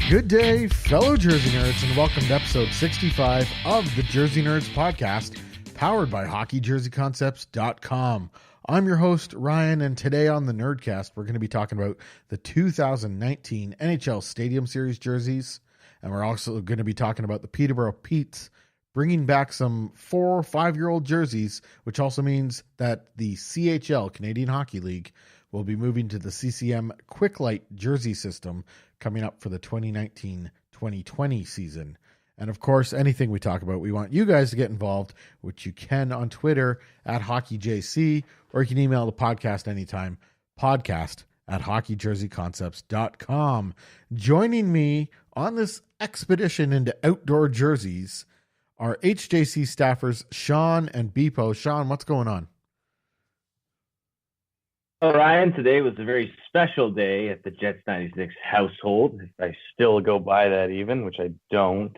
Good day, fellow Jersey Nerds, and welcome to episode 65 of the Jersey Nerds podcast, powered by HockeyJerseyConcepts.com. I'm your host, Ryan, and today on the Nerdcast, we're going to be talking about the 2019 NHL Stadium Series jerseys, and we're also going to be talking about the Peterborough Petes bringing back some 4 or 5-year-old jerseys, which also means that the CHL, Canadian Hockey League, will be moving to the CCM Quick Light jersey system coming up for the 2019-2020 season. And of course, anything we talk about, we want you guys to get involved, which you can on Twitter at HockeyJC, or you can email the podcast anytime, podcast@HockeyJerseyConcepts.com. Joining me on this expedition into outdoor jerseys are HJC staffers Shawn and Beepo. Shawn, what's going on? Well, Ryan, today was a very special day at the Jets 96 household. I still go by that even, which I don't.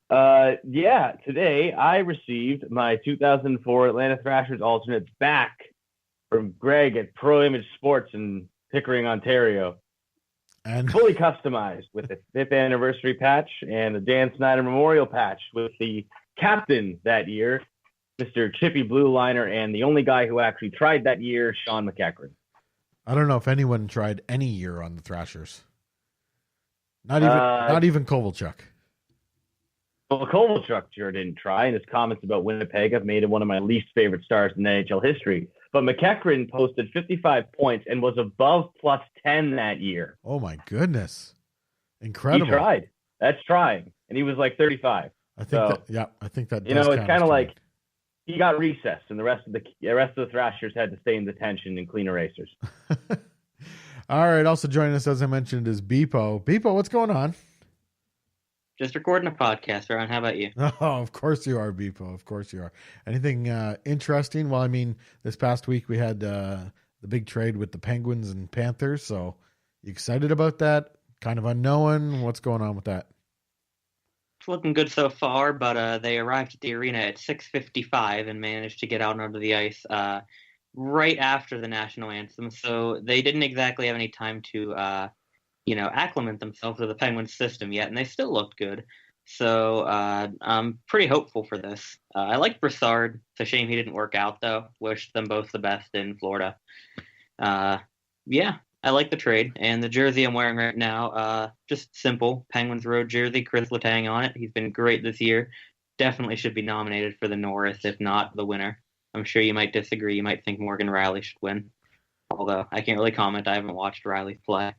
Today I received my 2004 Atlanta Thrashers alternate back from Greg at Pro Image Sports in Pickering, Ontario. And fully customized with the 5th anniversary patch and the Dan Snyder Memorial patch with the captain that year, Mr. Chippy Blue Liner, and the only guy who actually tried that year, Shawn McEachran. I don't know if anyone tried any year on the Thrashers. Not even Kovalchuk. Well, Kovalchuk sure didn't try, and his comments about Winnipeg have made him one of my least favorite stars in NHL history. But McEachran posted 55 points and was above plus 10 that year. Oh, my goodness. Incredible. He tried. That's trying. And he was like 35. I think that it's kind of like he got recessed, and the rest of the Thrashers had to stay in detention and clean erasers. All right. Also joining us, as I mentioned, is Beepo. Beepo, what's going on? Just recording a podcast, Ron. How about you? Oh, of course you are, Beepo. Of course you are. Anything interesting? Well, I mean, this past week we had the big trade with the Penguins and Panthers. So you excited about that? Kind of unknown. What's going on with that? It's looking good so far, but they arrived at the arena at 6:55 and managed to get out onto the ice right after the national anthem. So they didn't exactly have any time to, acclimate themselves to the Penguins system yet, and they still looked good. So I'm pretty hopeful for this. I like Brassard. It's a shame he didn't work out, though. Wish them both the best in Florida. I like the trade, and the jersey I'm wearing right now, just simple Penguins road jersey, Chris Letang on it. He's been great this year. Definitely should be nominated for the Norris, if not the winner. I'm sure you might disagree. You might think Morgan Riley should win, although I can't really comment. I haven't watched Riley play.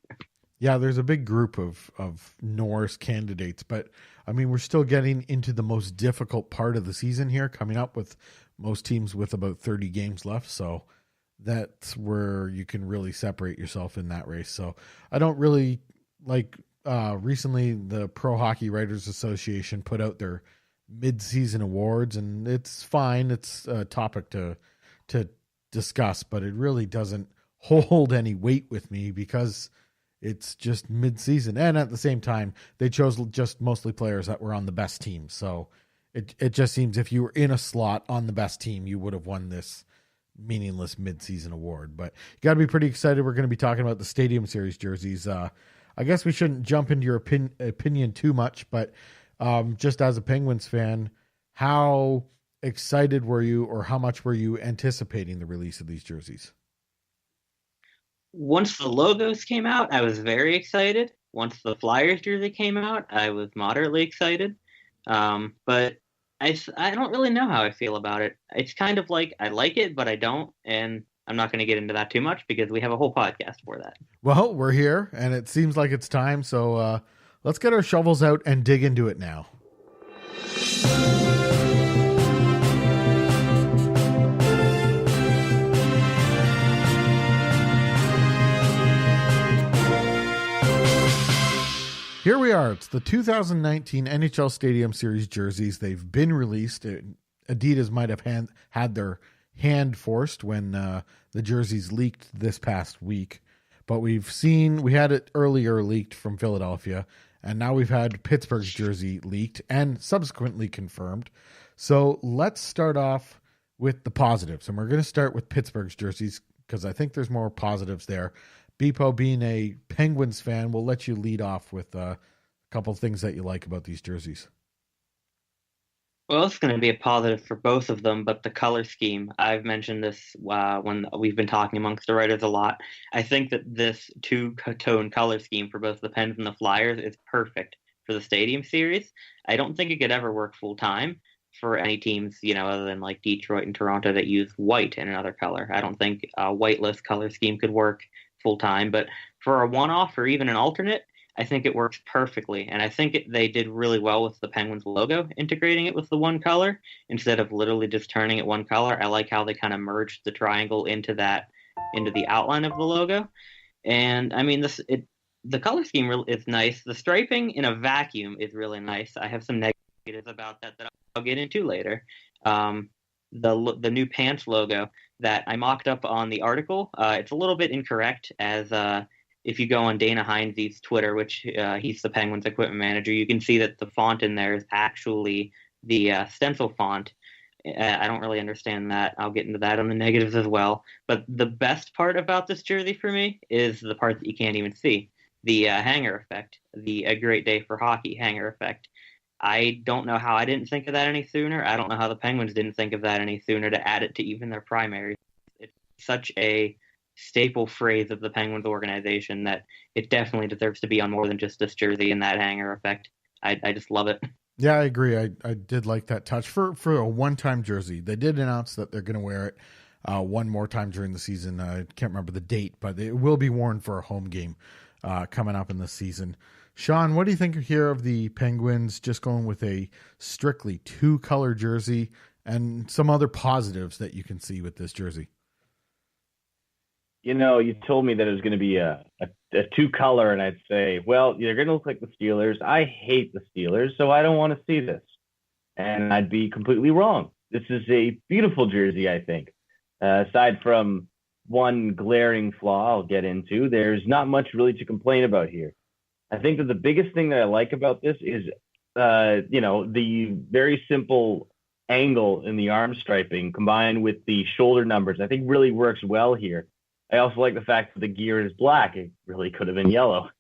Yeah, there's a big group of Norris candidates, but I mean, we're still getting into the most difficult part of the season here, coming up with most teams with about 30 games left. So that's where you can really separate yourself in that race. So I don't really like, recently the Pro Hockey Writers Association put out their mid-season awards, and it's fine. It's a topic to discuss, but it really doesn't hold any weight with me because it's just mid-season. And at the same time, they chose just mostly players that were on the best team. So it just seems if you were in a slot on the best team, you would have won this meaningless mid-season award. But you got to be pretty excited. We're going to be talking about the Stadium Series jerseys. I guess we shouldn't jump into your opinion too much, but just as a Penguins fan, how excited were you, or how much were you anticipating the release of these jerseys? Once the logos came out, I was very excited. Once the Flyers jersey came out, I was moderately excited. But I don't really know how I feel about it. It's kind of like I like it, but I don't. And I'm not going to get into that too much because we have a whole podcast for that. Well, we're here, and it seems like it's time. So let's get our shovels out and dig into it now. Here we are. It's the 2019 NHL Stadium Series jerseys. They've been released. Adidas might have had their hand forced when the jerseys leaked this past week. But we had it earlier leaked from Philadelphia, and now we've had Pittsburgh's jersey leaked and subsequently confirmed. So let's start off with the positives. And we're going to start with Pittsburgh's jerseys because I think there's more positives there. Beepo, being a Penguins fan, we'll let you lead off with a couple things that you like about these jerseys. Well, it's going to be a positive for both of them, but the color scheme, I've mentioned this when we've been talking amongst the writers a lot. I think that this two-tone color scheme for both the Pens and the Flyers is perfect for the Stadium Series. I don't think it could ever work full-time for any teams, other than like Detroit and Toronto that use white in another color. I don't think a whiteless color scheme could work full-time, but for a one-off or even an alternate, I think it works perfectly, and I think they did really well with the Penguins logo, integrating it with the one color instead of literally just turning it one color. I like how they kind of merged the triangle into the outline of the logo, and I mean the color scheme is nice. The striping in a vacuum is really nice. I have some negatives about that I'll get into later. The new pants logo that I mocked up on the article, it's a little bit incorrect as if you go on Dana Heinze's Twitter, which he's the Penguins equipment manager, you can see that the font in there is actually the stencil font. I don't really understand that. I'll get into that on the negatives as well. But the best part about this jersey for me is the part that you can't even see, the hanger effect, the A Great Day for Hockey hanger effect. I don't know how I didn't think of that any sooner. I don't know how the Penguins didn't think of that any sooner to add it to even their primaries. It's such a staple phrase of the Penguins organization that it definitely deserves to be on more than just this jersey and that hanger effect. I just love it. Yeah, I agree. I did like that touch for a one-time jersey. They did announce that they're going to wear it one more time during the season. I can't remember the date, but it will be worn for a home game coming up in the season. Shawn, what do you think here of the Penguins just going with a strictly two-color jersey and some other positives that you can see with this jersey? You told me that it was going to be a two-color, and I'd say, well, you're going to look like the Steelers. I hate the Steelers, so I don't want to see this. And I'd be completely wrong. This is a beautiful jersey, I think. Aside from one glaring flaw I'll get into, there's not much really to complain about here. I think that the biggest thing that I like about this is, the very simple angle in the arm striping combined with the shoulder numbers, I think really works well here. I also like the fact that the gear is black. It really could have been yellow.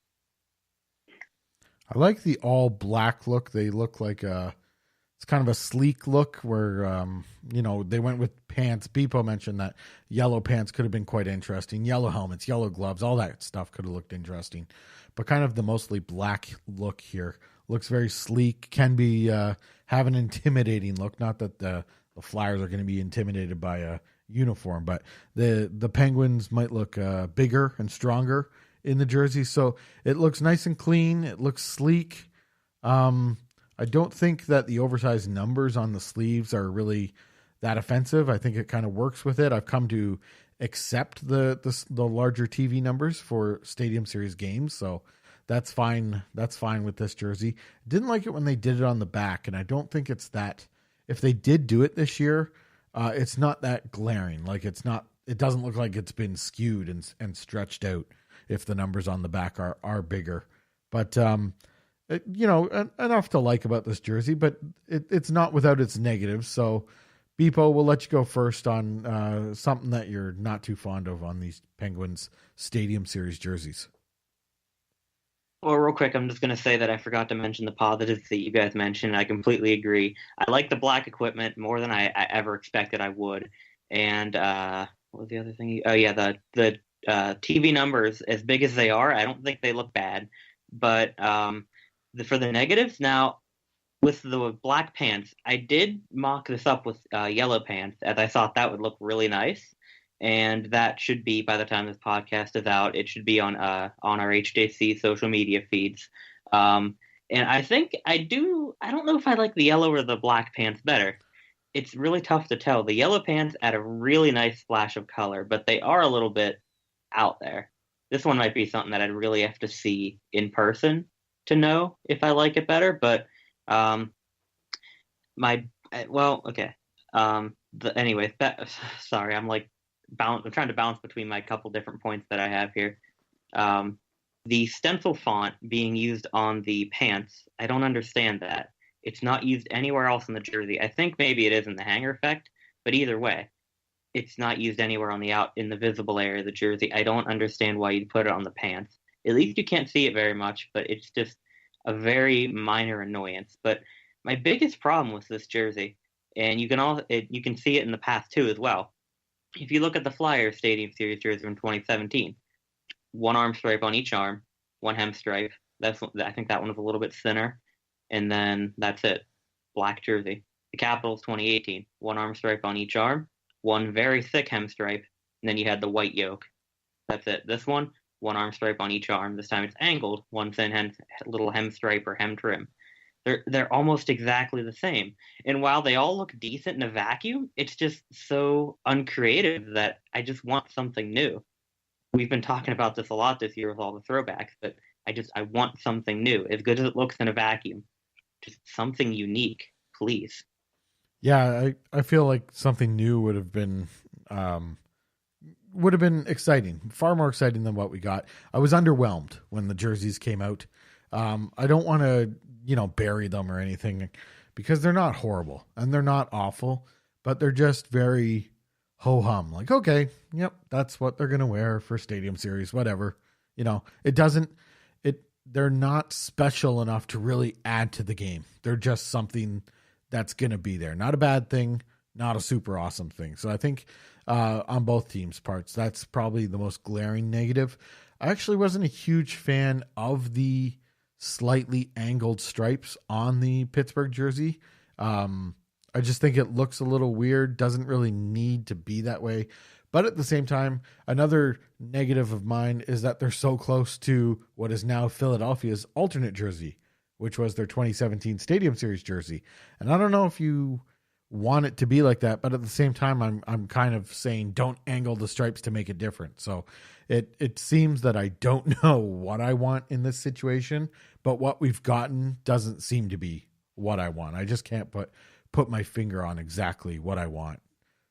I like the all black look. They look like it's kind of a sleek look where, they went with pants. Beepo mentioned that yellow pants could have been quite interesting. Yellow helmets, yellow gloves, all that stuff could have looked interesting. But kind of the mostly black look here. Looks very sleek, can be have an intimidating look. Not that the Flyers are going to be intimidated by a uniform, but the Penguins might look bigger and stronger in the jersey, so it looks nice and clean. It looks sleek. I don't think that the oversized numbers on the sleeves are really that offensive. I think it kind of works with it. I've come to accept the larger TV numbers for Stadium Series games, so that's fine. That's fine with this jersey. Didn't like it when they did it on the back, and I don't think it's that. If they did do it this year, it's not that glaring. Like it doesn't look like it's been skewed and stretched out if the numbers on the back are bigger. But enough to like about this jersey, but it's not without its negatives. So Beepo, we'll let you go first on something that you're not too fond of on these Penguins Stadium Series jerseys. Well, real quick, I'm just going to say that I forgot to mention the positives that you guys mentioned. I completely agree. I like the black equipment more than I ever expected I would. And what was the other thing? Oh, yeah, the TV numbers, as big as they are, I don't think they look bad. But for the negatives, now, with the black pants, I did mock this up with yellow pants, as I thought that would look really nice. And that should be, by the time this podcast is out, it should be on our HJC social media feeds. And I think I don't know if I like the yellow or the black pants better. It's really tough to tell. The yellow pants add a really nice splash of color, but they are a little bit out there. This one might be something that I'd really have to see in person to know if I like it better. But sorry, I'm trying to balance between my couple different points that I have here. The stencil font being used on the pants, I don't understand that. It's not used anywhere else in the jersey. I think maybe it is in the hanger effect, but either way, it's not used anywhere in the visible area of the jersey. I don't understand why you'd put it on the pants. At least you can't see it very much, but it's just, a very minor annoyance. But my biggest problem with this jersey, and you can see it in the past too as well. If you look at the Flyers Stadium Series jersey from 2017, one arm stripe on each arm, one hem stripe. I think that one was a little bit thinner, and then that's it. Black jersey. The Capitals 2018, one arm stripe on each arm, one very thick hem stripe, and then you had the white yoke. That's it. This one arm stripe on each arm. This time it's angled, one thin little hem stripe or hem trim. They're almost exactly the same. And while they all look decent in a vacuum, it's just so uncreative that I just want something new. We've been talking about this a lot this year with all the throwbacks, but I want something new. As good as it looks in a vacuum, just something unique, please. Yeah, I feel like something new would have been exciting, far more exciting than what we got. I was underwhelmed when the jerseys came out. I don't want to, bury them or anything because they're not horrible and they're not awful, but they're just very ho-hum. Like, okay, yep, that's what they're going to wear for Stadium Series, whatever. They're not special enough to really add to the game. They're just something that's going to be there. Not a bad thing, not a super awesome thing. So I think on both teams' parts, that's probably the most glaring negative. I actually wasn't a huge fan of the slightly angled stripes on the Pittsburgh jersey. I just think it looks a little weird, doesn't really need to be that way. But at the same time, another negative of mine is that they're so close to what is now Philadelphia's alternate jersey, which was their 2017 Stadium Series jersey. And I don't know if you want it to be like that, but at the same time, I'm kind of saying don't angle the stripes to make it different. So it seems that I don't know what I want in this situation, but what we've gotten doesn't seem to be what I want. I just can't put my finger on exactly what I want.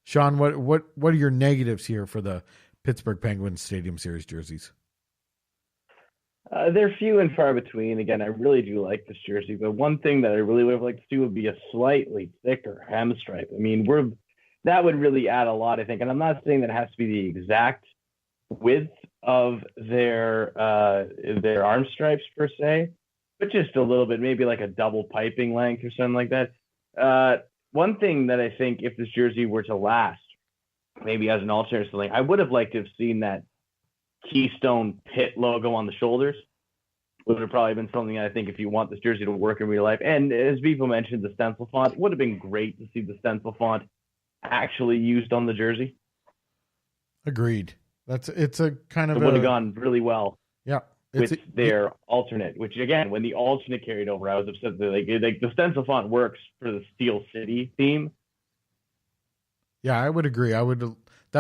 Shawn, what are your negatives here for the Pittsburgh Penguins Stadium Series jerseys? They're few and far between. Again, I really do like this jersey, but one thing that I really would have liked to see would be a slightly thicker hem stripe. I mean, that would really add a lot, I think. And I'm not saying that it has to be the exact width of their arm stripes per se, but just a little bit, maybe like a double piping length or something like that. One thing that I think if this jersey were to last, maybe as an alternate or something, I would have liked to have seen that Keystone Pit logo on the shoulders. Would have probably been something I think if you want this jersey to work in real life. And as Beepo mentioned, the stencil font would have been great to see the stencil font actually used on the jersey. Agreed. It's a kind of it would have gone really well. Yeah. With their alternate, which again, when the alternate carried over, I was upset that like the stencil font works for the Steel City theme. Yeah, I would agree. That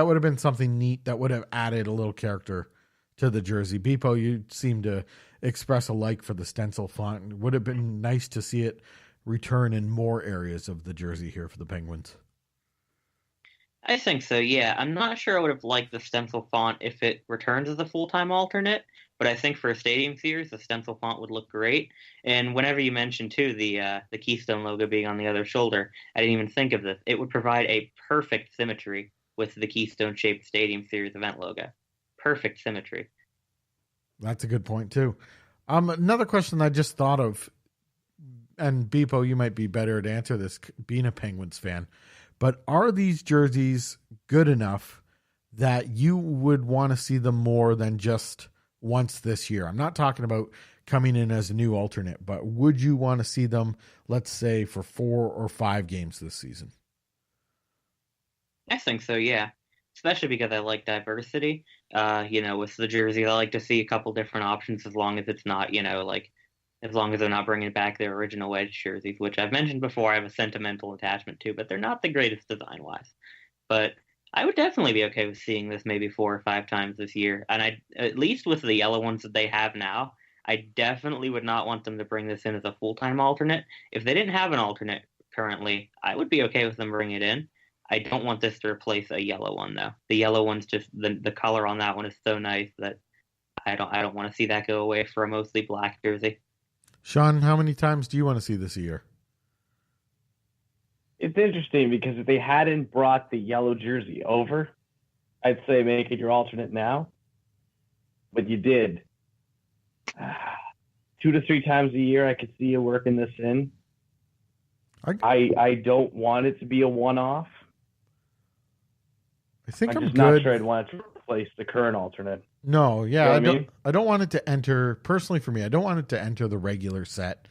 would have been something neat that would have added a little character to the jersey. Beepo, you seem to express a like for the stencil font. It would have been nice to see it return in more areas of the jersey here for the Penguins. I think so, yeah. I'm not sure I would have liked the stencil font if it returns as a full-time alternate, but I think for a Stadium Series, the stencil font would look great. And whenever you mentioned, too, the Keystone logo being on the other shoulder, I didn't even think of this. It would provide a perfect symmetry with the Keystone-shaped Stadium Series event logo. Perfect symmetry. That's a good point, too. Another question I just thought of, and Beepo, you might be better to answer this, being a Penguins fan, but are these jerseys good enough that you would want to see them more than just once this year? I'm not talking about coming in as a new alternate, but would you want to see them, let's say, for 4 or 5 games this season? I think so, yeah. Especially because I like diversity. With the jersey, I like to see a couple different options as long as it's not, as long as they're not bringing back their original wedge jerseys, which I've mentioned before I have a sentimental attachment to, but they're not the greatest design-wise. But I would definitely be okay with seeing this maybe 4 or 5 times this year. And at least with the yellow ones that they have now, I definitely would not want them to bring this in as a full-time alternate. If they didn't have an alternate currently, I would be okay with them bringing it in. I don't want this to replace a yellow one, though. The yellow one's just the color on that one is so nice that I don't want to see that go away for a mostly black jersey. Shawn, how many times do you want to see this a year? It's interesting because if they hadn't brought the yellow jersey over, I'd say make it your alternate now. But you did. 2 to 3 times a year, I could see you working this in. I don't want it to be a one-off. I think I'm just good. not sure I'd want it to replace the current alternate. No, yeah, You know I don't want it to enter, personally for me, I don't want it to enter the regular set.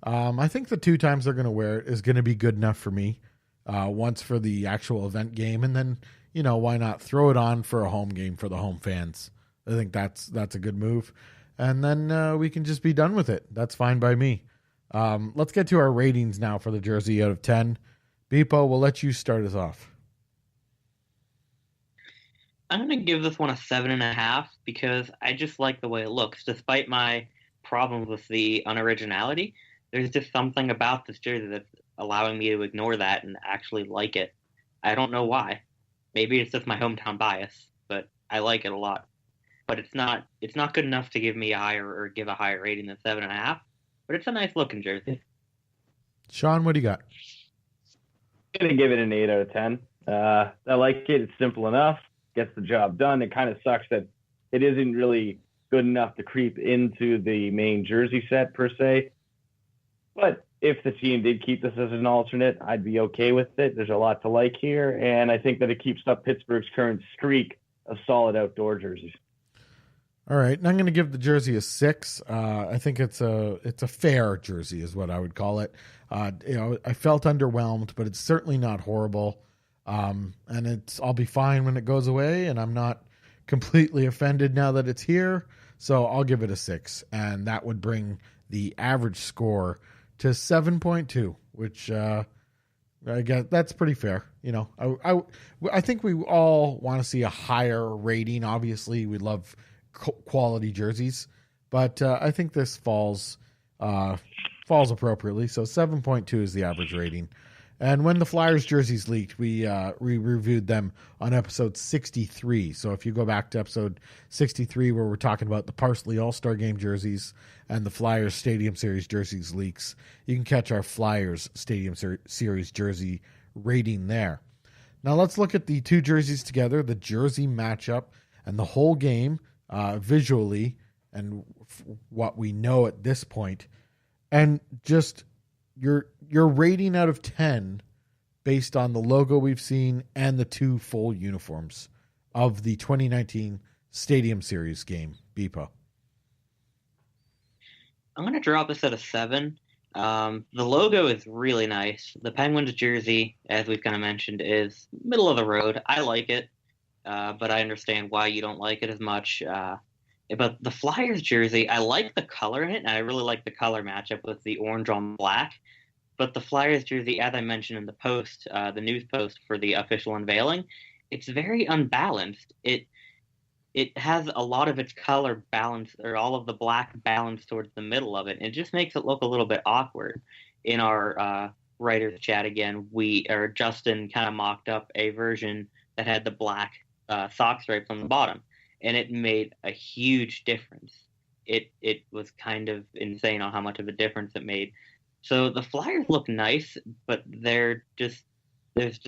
I think the 2 times they're going to wear it is going to be good enough for me. Once for the actual event game, and then, why not throw it on for a home game for the home fans? I think that's a good move. And then we can just be done with it. That's fine by me. Let's get to our ratings now for the jersey out of 10. Beepo, we'll let you start us off. I'm going to give this one a 7.5 because I just like the way it looks. Despite my problems with the unoriginality, there's just something about this jersey that's allowing me to ignore that and actually like it. I don't know why. Maybe it's just my hometown bias, but I like it a lot. But it's not good enough to give me a higher or give a higher rating than 7.5. But it's a nice looking jersey. Shawn, what do you got? I'm gonna give it an 8 out of 10. I like it. It's simple enough. Gets the job done. It kind of sucks that it isn't really good enough to creep into the main jersey set per se. But if the team did keep this as an alternate, I'd be okay with it. There's a lot to like here, and I think that it keeps up Pittsburgh's current streak of solid outdoor jerseys. All right, and I'm going to give the jersey a 6. I think it's a fair jersey, is what I would call it. I felt underwhelmed, but it's certainly not horrible. And I'll be fine when it goes away, and I'm not completely offended now that it's here. So I'll give it a 6, and that would bring the average score to 7.2, which I guess that's pretty fair. I think we all want to see a higher rating. Obviously, we love quality jerseys, but I think this falls appropriately. So 7.2 is the average rating. And when the Flyers jerseys leaked, we reviewed them on episode 63. So if you go back to episode 63, where we're talking about the Parsley All-Star Game jerseys and the Flyers Stadium Series jerseys leaks, you can catch our Flyers Stadium Series jersey rating there. Now let's look at the 2 jerseys together, the jersey matchup and the whole game visually, and what we know at this point, and just your rating out of 10 based on the logo we've seen and the 2 full uniforms of the 2019 Stadium Series game. Beepo. I'm going to drop this at a 7. The logo is really nice. The Penguins jersey, as we've kind of mentioned, is middle of the road. I like it, but I understand why you don't like it as much. But the Flyers jersey, I like the color in it, and I really like the color matchup with the orange on black. But the Flyers jersey, as I mentioned in the post, the news post for the official unveiling, it's very unbalanced. It has a lot of its color balanced, or all of the black balanced towards the middle of it. And it just makes it look a little bit awkward. In our writers chat again, Justin kind of mocked up a version that had the black sock stripes on the bottom, and it made a huge difference. It was kind of insane on how much of a difference it made. So the Flyers look nice, but there's just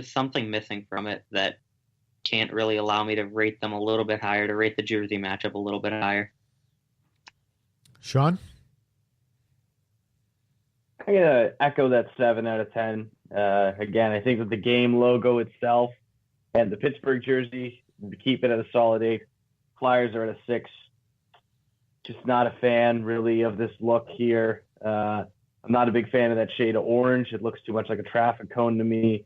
something missing from it that can't really allow me to rate them a little bit higher, to rate the jersey matchup a little bit higher. Shawn? I'm going to echo that 7 out of 10. Again, I think that the game logo itself and the Pittsburgh jersey, to keep it at a solid 8. Flyers are at a 6. Just not a fan, really, of this look here. I'm not a big fan of that shade of orange. It looks too much like a traffic cone to me.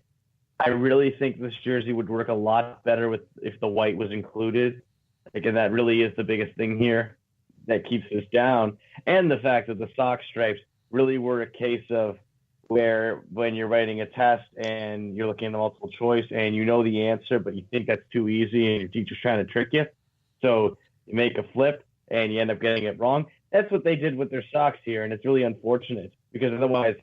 I really think this jersey would work a lot better if the white was included. Again, that really is the biggest thing here that keeps this down. And the fact that the sock stripes really were a case of where when you're writing a test and you're looking at the multiple choice and you know the answer, but you think that's too easy and your teacher's trying to trick you. So you make a flip and you end up getting it wrong. That's what they did with their socks here, and it's really unfortunate because otherwise,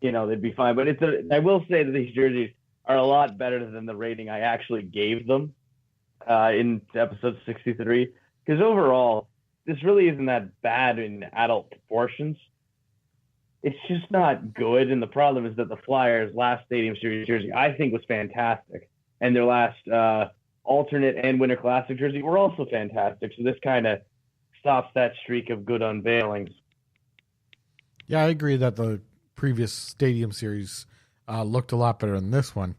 they'd be fine. But I will say that these jerseys are a lot better than the rating I actually gave them in episode 63, because overall, this really isn't that bad in adult proportions. It's just not good, and the problem is that the Flyers' last Stadium Series jersey, I think, was fantastic, and their last alternate and Winter Classic jersey were also fantastic, so this kind of stops that streak of good unveilings. Yeah, I agree that the previous Stadium Series looked a lot better than this one.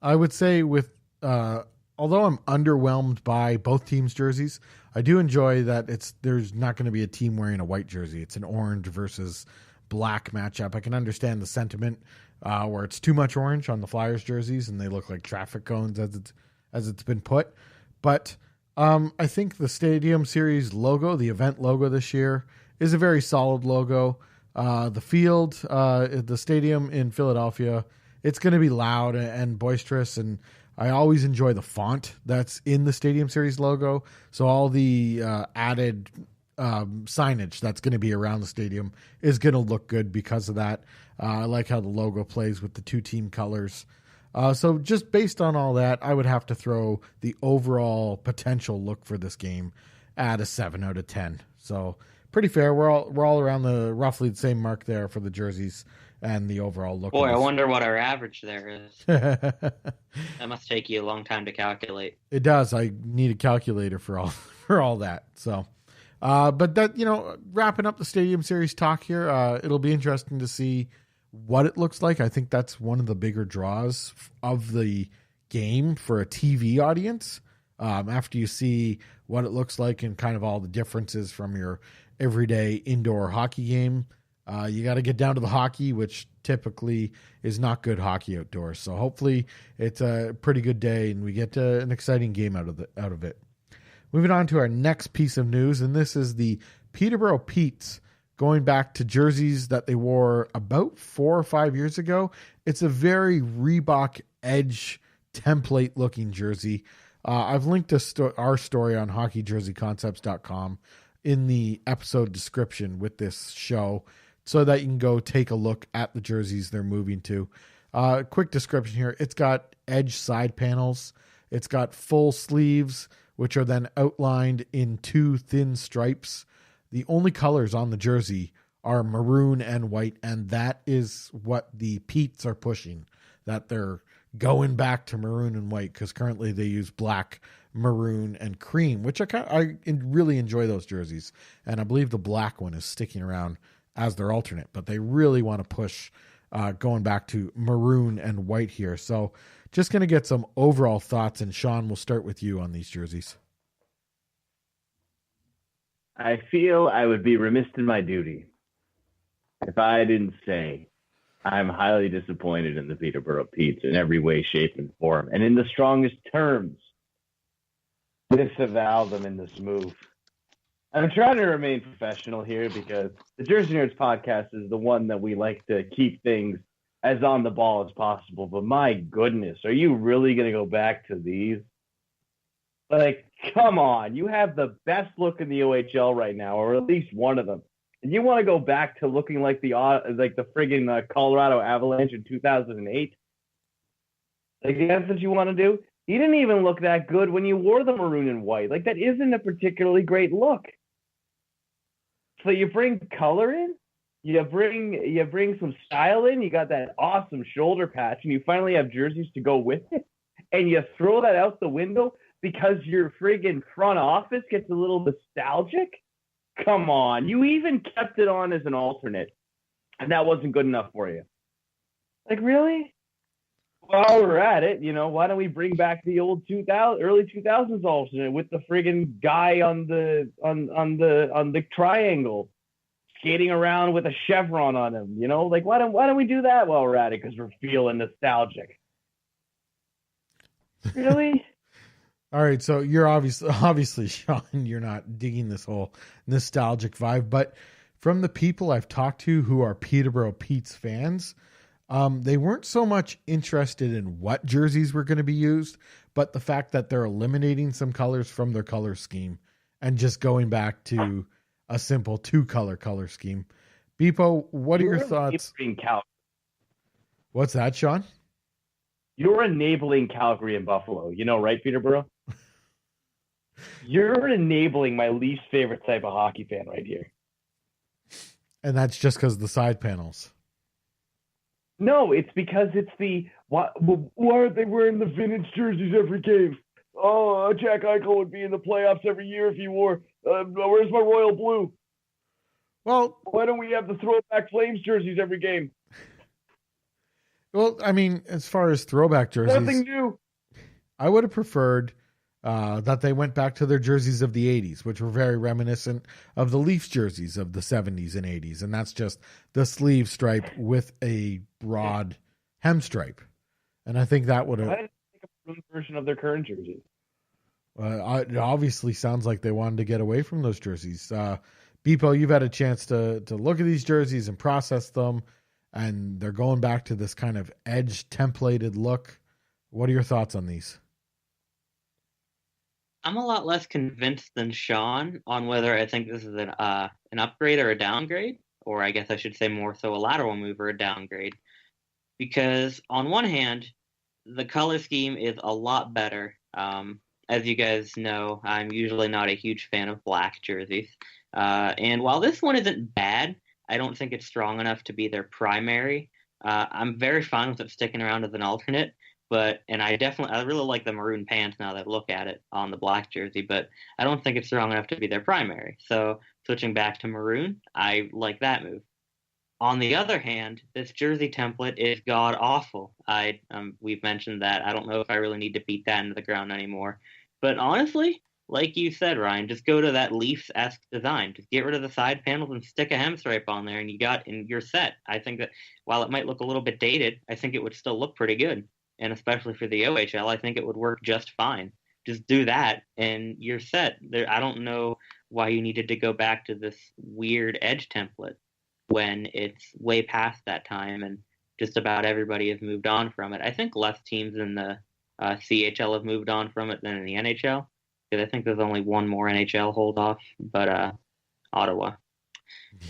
I would say although I'm underwhelmed by both teams' jerseys, I do enjoy that there's not going to be a team wearing a white jersey. It's an orange versus black matchup. I can understand the sentiment where it's too much orange on the Flyers jerseys and they look like traffic cones as it's been put. But I think the Stadium Series logo, the event logo this year, is a very solid logo. The field, the stadium in Philadelphia, it's going to be loud and boisterous, and I always enjoy the font that's in the Stadium Series logo. So all the added signage that's going to be around the stadium is going to look good because of that. I like how the logo plays with the two team colors. So just based on all that, I would have to throw the overall potential look for this game at a 7 out of 10. So pretty fair. We're all around the roughly the same mark there for the jerseys and the overall look. Boy, I wonder what our average there is. That must take you a long time to calculate. It does. I need a calculator for all that. So, but that wrapping up the Stadium Series talk here, it'll be interesting to see what it looks like. I think that's one of the bigger draws of the game for a TV audience. After you see what it looks like and kind of all the differences from your everyday indoor hockey game, you got to get down to the hockey, which typically is not good hockey outdoors. So hopefully it's a pretty good day and we get an exciting game out of it. Moving on to our next piece of news, and this is the Peterborough Petes going back to jerseys that they wore about 4 or 5 years ago. It's a very Reebok Edge template looking jersey. I've linked our story on hockeyjerseyconcepts.com in the episode description with this show so that you can go take a look at the jerseys they're moving to. Quick description here. It's got edge side panels. It's got full sleeves, which are then outlined in 2 thin stripes. The only colors on the jersey are maroon and white, and that is what the Petes are pushing, that they're going back to maroon and white because currently they use black, maroon, and cream, which I really enjoy those jerseys. And I believe the black one is sticking around as their alternate, but they really want to push going back to maroon and white here. So just going to get some overall thoughts, and Shawn, we'll start with you on these jerseys. I feel I would be remiss in my duty if I didn't say I'm highly disappointed in the Peterborough Petes in every way, shape, and form. And in the strongest terms, disavow them in this move. I'm trying to remain professional here because the Jersey Nerds podcast is the one that we like to keep things as on the ball as possible. But my goodness, are you really going to go back to these? Like, come on. You have the best look in the OHL right now, or at least one of them. And you want to go back to looking like the friggin' Colorado Avalanche in 2008? Like, that's what you want to do? You didn't even look that good when you wore the maroon and white. Like, that isn't a particularly great look. So you bring color in, you bring some style in, you got that awesome shoulder patch, and you finally have jerseys to go with it, and you throw that out the window because your friggin' front office gets a little nostalgic? Come on. You even kept it on as an alternate, and that wasn't good enough for you. Like, really? While we're at it, why don't we bring back the old early 2000s alternate with the friggin' guy on the triangle skating around with a chevron on him, Like, why don't we do that while we're at it? Because we're feeling nostalgic. Really? All right, so you're obviously, Shawn, you're not digging this whole nostalgic vibe, but from the people I've talked to who are Peterborough Petes fans, they weren't so much interested in what jerseys were going to be used, but the fact that they're eliminating some colors from their color scheme and just going back to a simple 2-color color scheme. Beepo, what are your thoughts? What's that, Shawn? You're enabling Calgary and Buffalo, right, Peterborough? You're enabling my least favorite type of hockey fan right here. And that's just because of the side panels. No, it's because it's why aren't they wearing the vintage jerseys every game? Oh, Jack Eichel would be in the playoffs every year if he wore, where's my royal blue? Well, why don't we have the throwback Flames jerseys every game? Well, I mean, as far as throwback jerseys, nothing new. I would have preferred that they went back to their jerseys of the 80s, which were very reminiscent of the Leafs jerseys of the 70s and 80s. And that's just the sleeve stripe with a broad hem stripe. And I think that would have... Why did they make a maroon version of their current jerseys? It obviously sounds like they wanted to get away from those jerseys. Beepo, you've had a chance to look at these jerseys and process them, and they're going back to this kind of edge templated look. What are your thoughts on these? I'm a lot less convinced than Shawn on whether I think this is an upgrade or a downgrade, or I guess I should say more so a lateral move or a downgrade. Because on one hand, the color scheme is a lot better. As you guys know, I'm usually not a huge fan of black jerseys. And while this one isn't bad, I don't think it's strong enough to be their primary. I'm very fine with it sticking around as an alternate. And I really like the maroon pants now that I look at it on the black jersey, but I don't think it's strong enough to be their primary. So switching back to maroon, I like that move. On the other hand, this jersey template is god awful. We've mentioned that. I don't know if I really need to beat that into the ground anymore. But honestly, like you said, Ryan, just go to that Leafs-esque design. Just get rid of the side panels and stick a hem stripe on there, and you're set. I think that while it might look a little bit dated, I think it would still look pretty good. And especially for the OHL, I think it would work just fine. Just do that, and you're set. I don't know why you needed to go back to this weird edge template when it's way past that time, and just about everybody has moved on from it. I think less teams in the CHL have moved on from it than in the NHL, because I think there's only one more NHL hold-off, but Ottawa.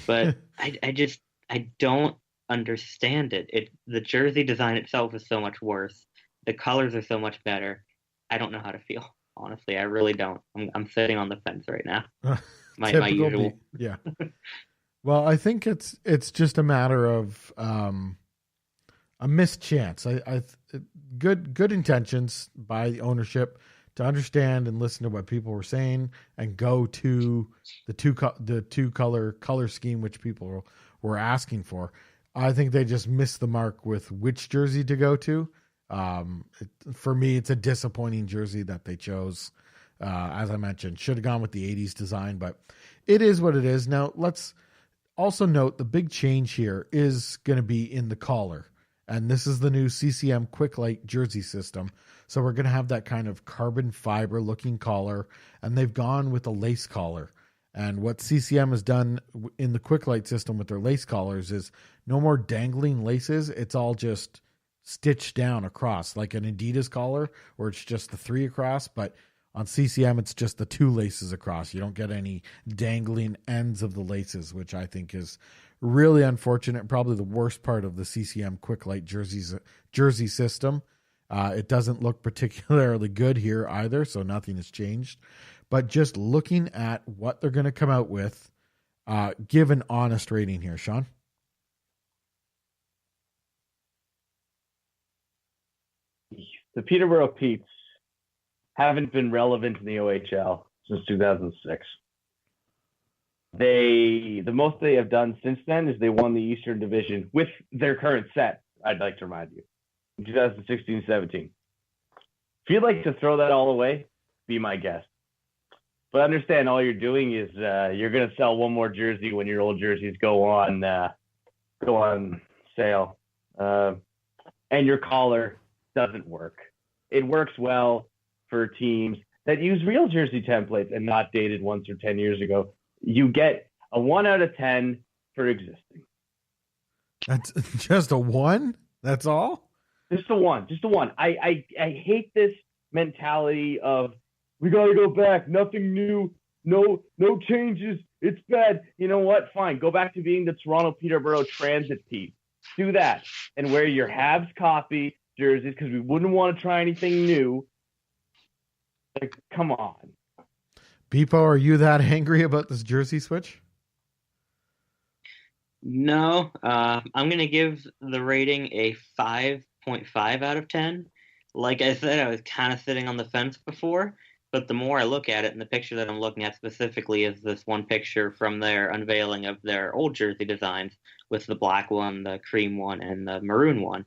But I don't understand it. The jersey design itself is so much worse. The colors are so much better. I don't know how to feel. Honestly, I really don't. I'm sitting on the fence right now. My usual. Yeah. Well, I think it's just a matter of a missed chance. Good intentions by the ownership to understand and listen to what people were saying and go to the two color scheme which people were asking for. I think they just missed the mark with which jersey to go to. For me, it's a disappointing jersey that they chose. As I mentioned, should have gone with the 80s design, but it is what it is. Now, let's also note the big change here is going to be in the collar. And this is the new CCM Quick Light jersey system. So we're going to have that kind of carbon fiber looking collar, and they've gone with a lace collar. And what CCM has done in the Quick Light system with their lace collars is no more dangling laces. It's all just stitched down across, like an Adidas collar where it's just the 3 across. But on CCM, it's just the 2 laces across. You don't get any dangling ends of the laces, which I think is really unfortunate. Probably the worst part of the CCM Quick Light jersey system. It doesn't look particularly good here either, so nothing has changed. But just looking at what they're going to come out with, give an honest rating here, Shawn. The Peterborough Petes haven't been relevant in the OHL since 2006. The most they have done since then is they won the Eastern Division with their current set, I'd like to remind you, in 2016-17. If you'd like to throw that all away, be my guest. But understand, all you're doing is you're going to sell one more jersey when your old jerseys go on sale, and your collar doesn't work. It works well for teams that use real jersey templates and not dated once or 10 years ago. You get a 1 out of 10 for existing. That's just a 1? That's all? Just a 1. Just a 1. I hate this mentality of we got to go back. Nothing new. No changes. It's bad. You know what? Fine. Go back to being the Toronto Peterborough Transit team. Do that and wear your Habs copy jerseys because we wouldn't want to try anything new. Like, come on. Beepo, are you that angry about this jersey switch? No. I'm going to give the rating a 5.5 out of 10. Like I said, I was kind of sitting on the fence before, But the more I look at it, and the picture that I'm looking at specifically is this one picture from their unveiling of their old jersey designs with the black one, the cream one, and the maroon one.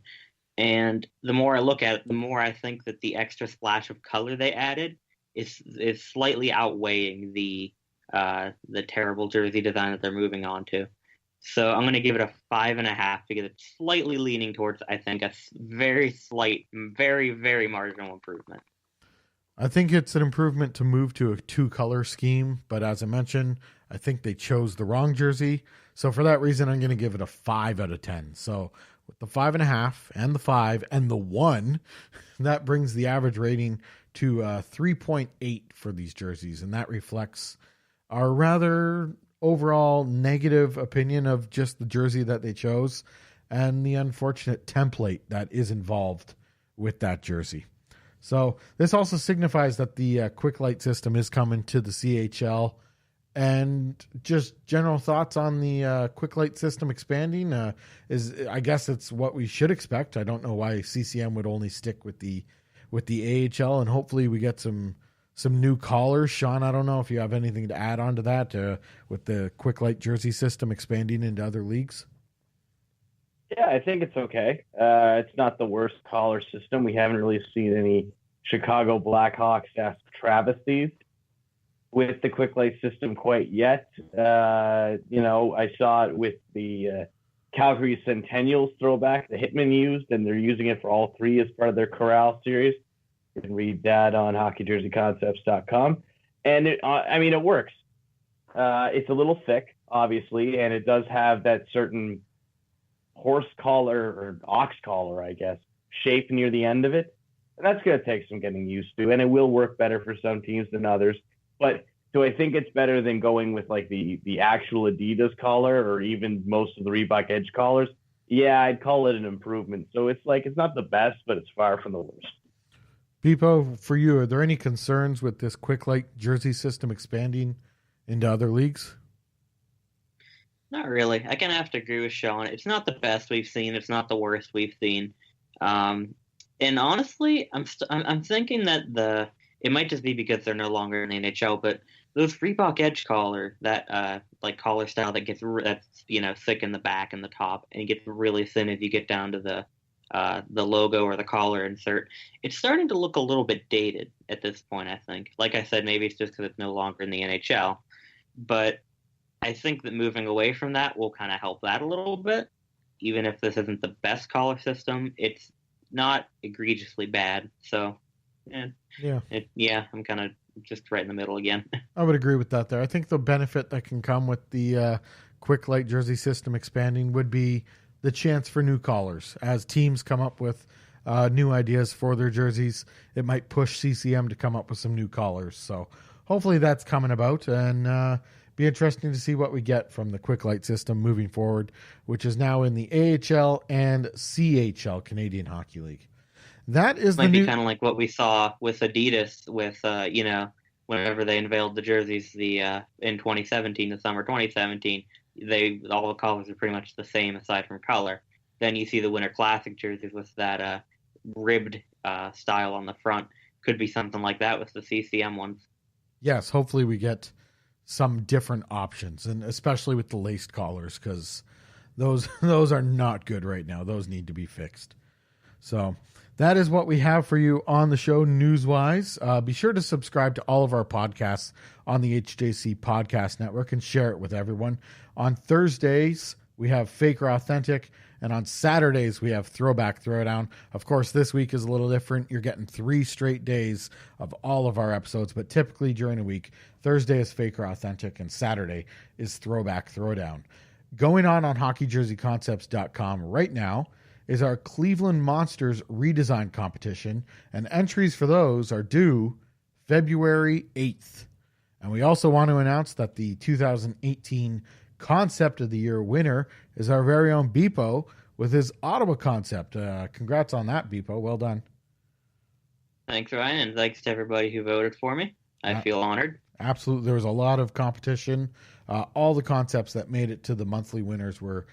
And the more I look at it, the more I think that the extra splash of color they added is slightly outweighing the terrible jersey design that they're moving on to. So I'm going to give it a 5.5 because it's slightly leaning towards, I think, a very slight, very, very marginal improvement. I think it's an improvement to move to a 2-color scheme, but as I mentioned, I think they chose the wrong jersey. So for that reason, I'm going to give it a 5 out of 10. So with the 5.5 and the 5 and the 1, that brings the average rating to 3.8 for these jerseys. And that reflects our rather overall negative opinion of just the jersey that they chose and the unfortunate template that is involved with that jersey. So this also signifies that the quick light system is coming to the CHL. And just general thoughts on the quick light system expanding I guess it's what we should expect. I don't know why CCM would only stick with the AHL, and hopefully we get some new collars. Shawn, I don't know if you have anything to add on to that with the quick light jersey system expanding into other leagues. Yeah, I think it's okay. It's not the worst collar system. We haven't really seen any Chicago Blackhawks-esque travesties with the quick light system quite yet. I saw it with the Calgary Centennials throwback the Hitman used, and they're using it for all three as part of their Corral series. You can read that on hockeyjerseyconcepts.com. And it works. It's a little thick, obviously, and it does have that certain horse collar or ox collar, I guess, shape near the end of it. And that's going to take some getting used to, and it will work better for some teams than others. But do I think it's better than going with like the actual Adidas collar or even most of the Reebok Edge collars? Yeah, I'd call it an improvement. So it's not the best, but it's far from the worst. Beepo, for you, are there any concerns with this quick light jersey system expanding into other leagues? Not really. I kind of have to agree with Shawn. It's not the best we've seen. It's not the worst we've seen. And honestly, I'm thinking that it might just be because they're no longer in the NHL, but those Reebok Edge collar, that collar style that's thick in the back and the top, and it gets really thin as you get down to the logo or the collar insert. It's starting to look a little bit dated at this point, I think. Like I said, maybe it's just because it's no longer in the NHL, but I think that moving away from that will kind of help that a little bit. Even if this isn't the best collar system, it's not egregiously bad. So, I'm kind of just right in the middle again. I would agree with that there. I think the benefit that can come with the quick light jersey system expanding would be the chance for new collars. As teams come up with new ideas for their jerseys, it might push CCM to come up with some new collars. So hopefully that's coming about, and be interesting to see what we get from the quick light system moving forward, which is now in the AHL and CHL, Canadian Hockey League. That is might be kind of like what we saw with Adidas with whenever they unveiled the jerseys in 2017, the summer 2017, all the colors are pretty much the same aside from color. Then you see the Winter Classic jerseys with that ribbed style on the front. Could be something like that with the CCM ones. Yes, hopefully we get some different options, and especially with the laced collars, because those are not good right now. Those need to be fixed. So that is what we have for you on the show news-wise. Be sure to subscribe to all of our podcasts on the HJC Podcast Network and share it with everyone. On Thursdays, we have Fake or Authentic, and on Saturdays, we have Throwback Throwdown. Of course, this week is a little different. You're getting 3 straight days of all of our episodes, but typically during a week, Thursday is Fake or Authentic, and Saturday is Throwback Throwdown. Going on hockeyjerseyconcepts.com right now is our Cleveland Monsters redesign competition, and entries for those are due February 8th. And we also want to announce that the 2018 Concept of the Year winner is our very own Beepo with his Ottawa concept. Congrats on that, Beepo. Well done. Thanks, Ryan, and thanks to everybody who voted for me. I feel honored. Absolutely. There was a lot of competition. All the concepts that made it to the monthly winners were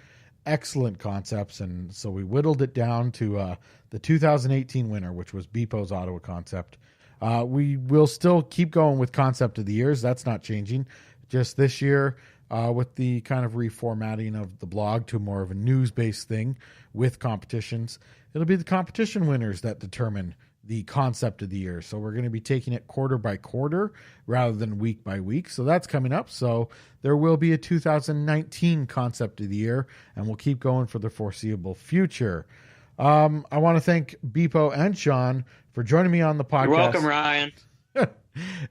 excellent concepts, and so we whittled it down to the 2018 winner, which was Beepo's Ottawa concept. We will still keep going with concept of the years. That's not changing. Just this year, with the kind of reformatting of the blog to more of a news-based thing with competitions, it'll be the competition winners that determine the concept of the year. So we're going to be taking it quarter by quarter rather than week by week. So that's coming up. So there will be a 2019 concept of the year, and we'll keep going for the foreseeable future. I want to thank Beepo and Shawn for joining me on the podcast. You're welcome, Ryan.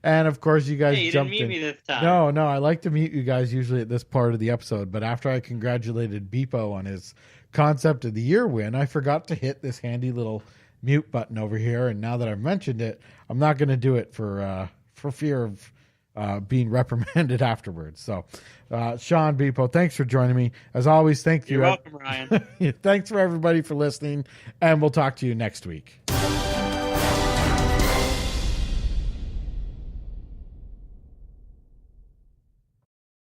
And of course, you guys you jumped didn't mute in. me this time. No, I like to mute you guys usually at this part of the episode. But after I congratulated Beepo on his concept of the year win, I forgot to hit this handy little mute button over here. And now that I've mentioned it, I'm not going to do it for fear of being reprimanded afterwards. So, Shawn, Beepo, thanks for joining me. As always, thank you. You're welcome, Ryan. Thanks for everybody for listening, and we'll talk to you next week.